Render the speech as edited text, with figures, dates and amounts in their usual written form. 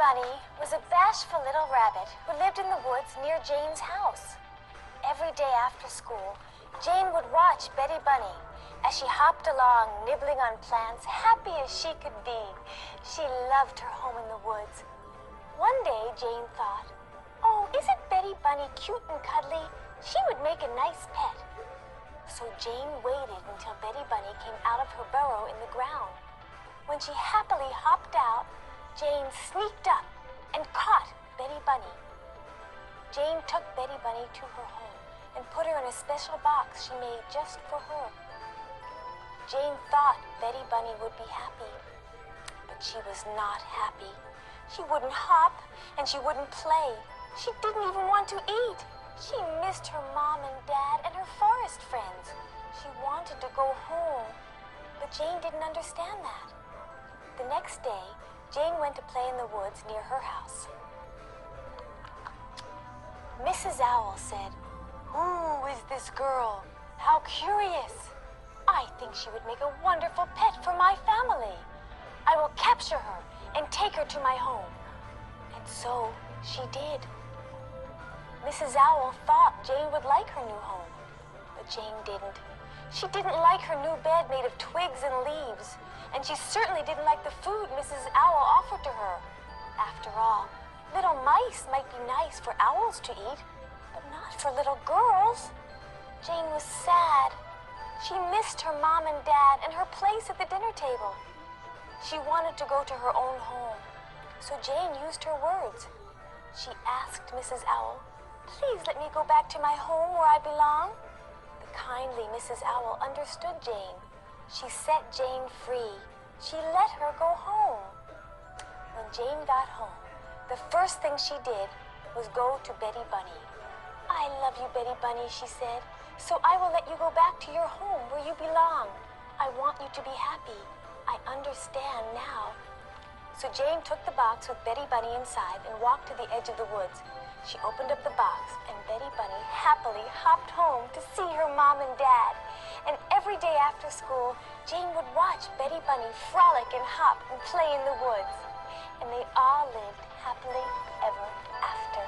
Bunny was a bashful little rabbit who lived in the woods near Jane's house. Every day after school, Jane would watch Betty Bunny as she hopped along, nibbling on plants, happy as she could be. She loved her home in the woods. One day, Jane thought, "Oh, isn't Betty Bunny cute and cuddly? She would make a nice pet." So Jane waited until Betty Bunny came out of her burrow in the ground. When she happily hopped out, Jane sneaked up and caught Betty Bunny. Jane took Betty Bunny to her home and put her in a special box she made just for her. Jane thought Betty Bunny would be happy, but she was not happy. She wouldn't hop and she wouldn't play. She didn't even want to eat. She missed her mom and dad and her forest friends. She wanted to go home, but Jane didn't understand that. The next day, Jane went to play in the woods near her house. Mrs. Owl said, "Who is this girl? How curious! I think she would make a wonderful pet for my family. I will capture her and take her to my home." And so she did. Mrs. Owl thought Jane would like her new home, but Jane didn't. She didn't like her new bed made of twigs and leaves, and she certainly didn't like the food Mrs. Owl offered to her. After all, little mice might be nice for owls to eat, but not for little girls. Jane was sad. She missed her mom and dad and her place at the dinner table. She wanted to go to her own home, so Jane used her words. She asked Mrs. Owl, "Please let me go back to my home where I belong." The kindly Mrs. Owl understood Jane. She set Jane free. She let her go home. When Jane got home, the first thing she did was go to Betty Bunny. "I love you, Betty Bunny," she said, "so I will let you go back to your home where you belong. I want you to be happy. I understand now." So Jane took the box with Betty Bunny inside and walked to the edge of the woods. She opened up the box, and Betty Bunny happily hopped home to see her mom and dad. And every day after school, Jane would watch Betty Bunny frolic and hop and play in the woods. And they all lived happily ever after.